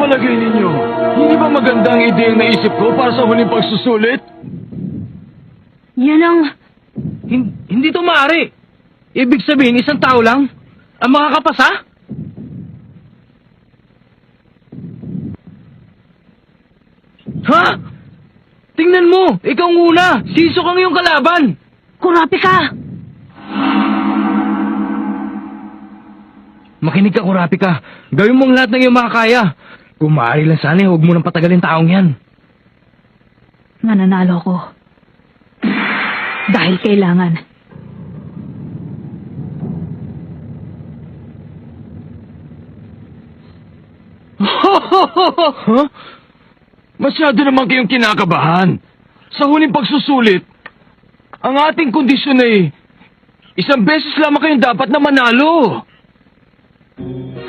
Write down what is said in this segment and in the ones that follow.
palagay ninyo? Hindi ba magandang ideya ang naisip ko para sa huling pagsusulit? Yan ang... Hindi to maaari. Ibig sabihin, isang tao lang ang makakapasa? Ha? Tingnan mo! Ikaw ang una! Sisok ang iyong kalaban! Kurapika! Makinig ka, Kurapika. Gawin mo ang lahat ng iyong makakaya. Kung maaari lang sana, huwag mo nang patagalin taong yan. Nananalo ko. Dahil kailangan. Huh? Masyado naman kayong kinakabahan. Sa huling pagsusulit, ang ating kondisyon ay isang beses lamang kayong dapat na manalo.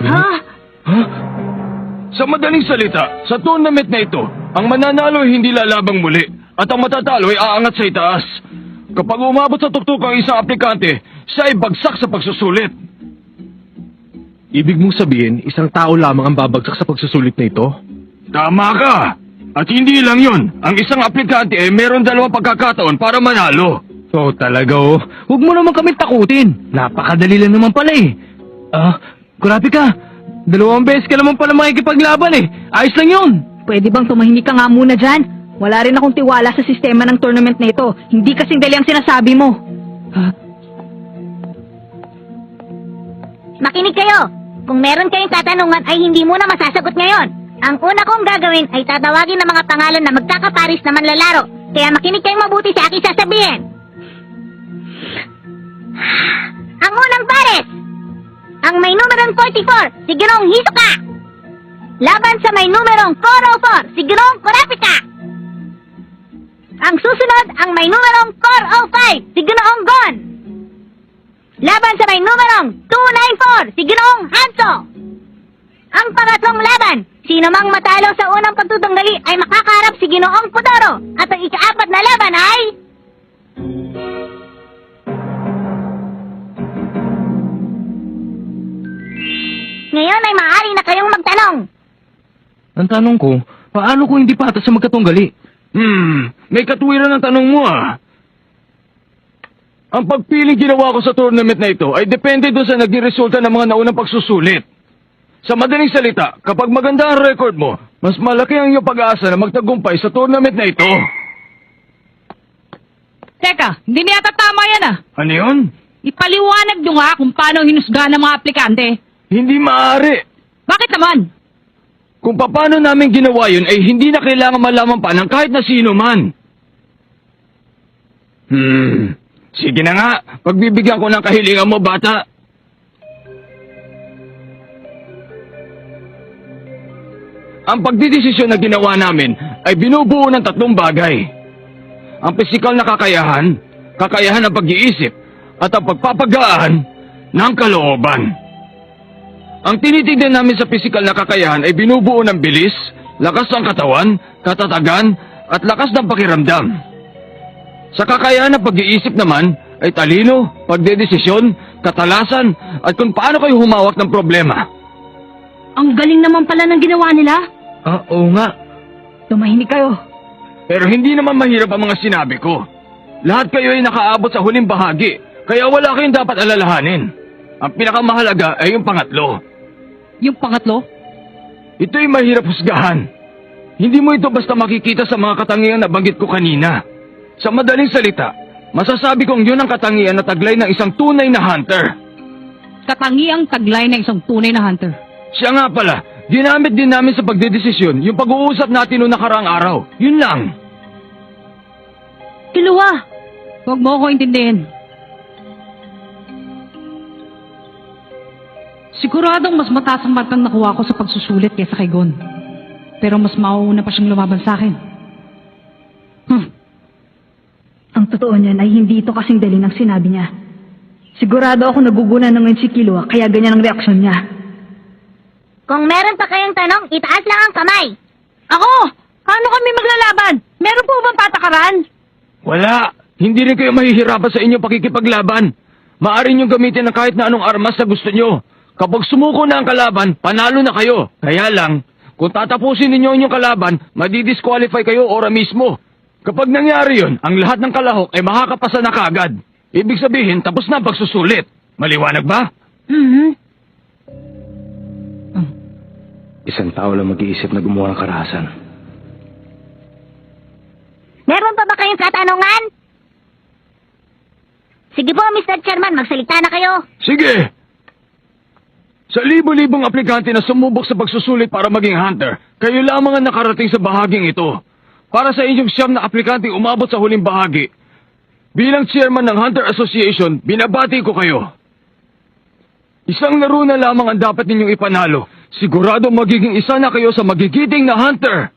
Ha? Huh? Sa madaling salita, sa tournament na ito, ang mananalo ay hindi lalabang muli at ang matatalo ay aangat sa itaas. Kapag umabot sa tuktok ang isang aplikante, siya ay bagsak sa pagsusulit. Ibig mong sabihin, isang tao lamang ang babagsak sa pagsusulit na ito? Tama ka! At hindi lang yun, ang isang aplikante ay meron dalawang pagkakataon para manalo. Oh, talaga oh. Huwag mo naman kami takutin. Napakadali lang naman pala eh. Kurapika, 2 beses ka naman pala makikipaglaban eh. Ayos lang yun. Pwede bang tumahimik ka nga muna dyan? Wala rin akong tiwala sa sistema ng tournament na ito. Hindi kasing dali ang sinasabi mo. Makinig kayo! Kung meron kayong katanungan ay hindi mo na masasagot ngayon. Ang una kong gagawin ay tatawagin ng mga pangalan na magkakaparis na manlalaro. Kaya makinig kayong mabuti sa aking sasabihin. Ang unang pares! Ang may numerong 44, si Ginoong Hisoka. Laban sa may numerong 404, si Ginoong Kurapika. Ang susunod, ang may numerong 405, si Ginoong Gon. Laban sa may numerong 294, si Ginoong Hanso. Ang pangatlong laban, sino mang matalo sa unang pagtutunggali ay makakaharap si Ginoong Pudoro. At ang ika-4 na laban ay... Ngayon ay maaari na kayong magtanong. Ang tanong ko, paano kung hindi patas sa magkatunggali? May katwiran ang tanong mo ah. Ang pagpiling ginawa ko sa tournament na ito ay depende doon sa naging resulta ng mga naunang pagsusulit. Sa madaling salita, kapag maganda ang record mo, mas malaki ang iyong pag-asa na magtagumpay sa tournament na ito. Teka, hindi na yata tama yan ah. Ano yun? Ipaliwanag nyo nga kung paano hinusga ng mga aplikante. Hindi maaari. Bakit naman? Kung paano namin ginawa yun ay hindi na kailangan malaman pa ng kahit na sino man. Sige na nga, pagbibigyan ko ng kahilingan mo, bata. Ang pagdidesisyon na ginawa namin ay binubuo ng 3 bagay. Ang pisikal na kakayahan, kakayahan ng pag-iisip, at ang pagpapagaan ng kalooban. Ang tinitignan namin sa pisikal na kakayahan ay binubuo ng bilis, lakas ng katawan, katatagan, at lakas ng pakiramdam. Sa kakayahan ng pag-iisip naman ay talino, pagdedesisyon, katalasan, at kung paano kayo humawak ng problema. Ang galing naman pala ng ginawa nila. Oo nga. Tumahimik kayo. Pero hindi naman mahirap ang mga sinabi ko. Lahat kayo ay nakaabot sa huling bahagi, kaya wala kayong dapat alalahanin. Ang pinakamahalaga ay yung pangatlo. Yung pangatlo? Ito'y mahirap husgahan. Hindi mo ito basta makikita sa mga katangian na banggit ko kanina. Sa madaling salita, masasabi kong yun ang katangian na taglay ng isang tunay na hunter. Katangiang taglay ng isang tunay na hunter. Siya nga pala, ginamit din namin sa pagdedesisyon yung pag-uusap natin noong nakaraang araw. Yun lang. Kiluwa! Huwag mo ako intindihin. Siguradong mas mataas ang markang nakuha ko sa pagsusulit kaysa kay Gon. Pero mas mauuna pa siyang lumaban sa akin. Ang totoo niyan ay hindi ito kasing dali ng sinabi niya. Sigurado ako nagugulan ng ngayon si Kilua kaya ganyan ang reaksyon niya. Kung meron pa kayong tanong, itaas lang ang kamay. Ako! Paano kami maglalaban? Meron po bang patakaran? Wala. Hindi rin kayo mahihirapan sa inyong pakikipaglaban. Maaari niyong gamitin ng kahit na anong armas na gusto niyo. Kapag sumuko na ang kalaban, panalo na kayo. Kaya lang, Kung tatapusin ninyo inyong kalaban, madidisqualify kayo ora mismo. Kapag nangyari yun, ang lahat ng kalahok ay makakapasa na kagad. Ibig sabihin, tapos na ang pagsusulit. Maliwanag ba? Isang tao lang mag-iisip na gumawa ng karahasan. Meron pa ba kayong katanungan? Sige po, Mr. Chairman, magsalita na kayo. Sige! Sa libo-libong aplikante na sumubok sa pagsusulit para maging hunter, kayo lamang ang nakarating sa bahaging ito. Para sa inyong siyam na aplikante umabot sa huling bahagi. Bilang chairman ng Hunter Association, binabati ko kayo. Isang laro na lamang ang dapat ninyong ipanalo. Sigurado magiging isa na kayo sa magigiting na hunter.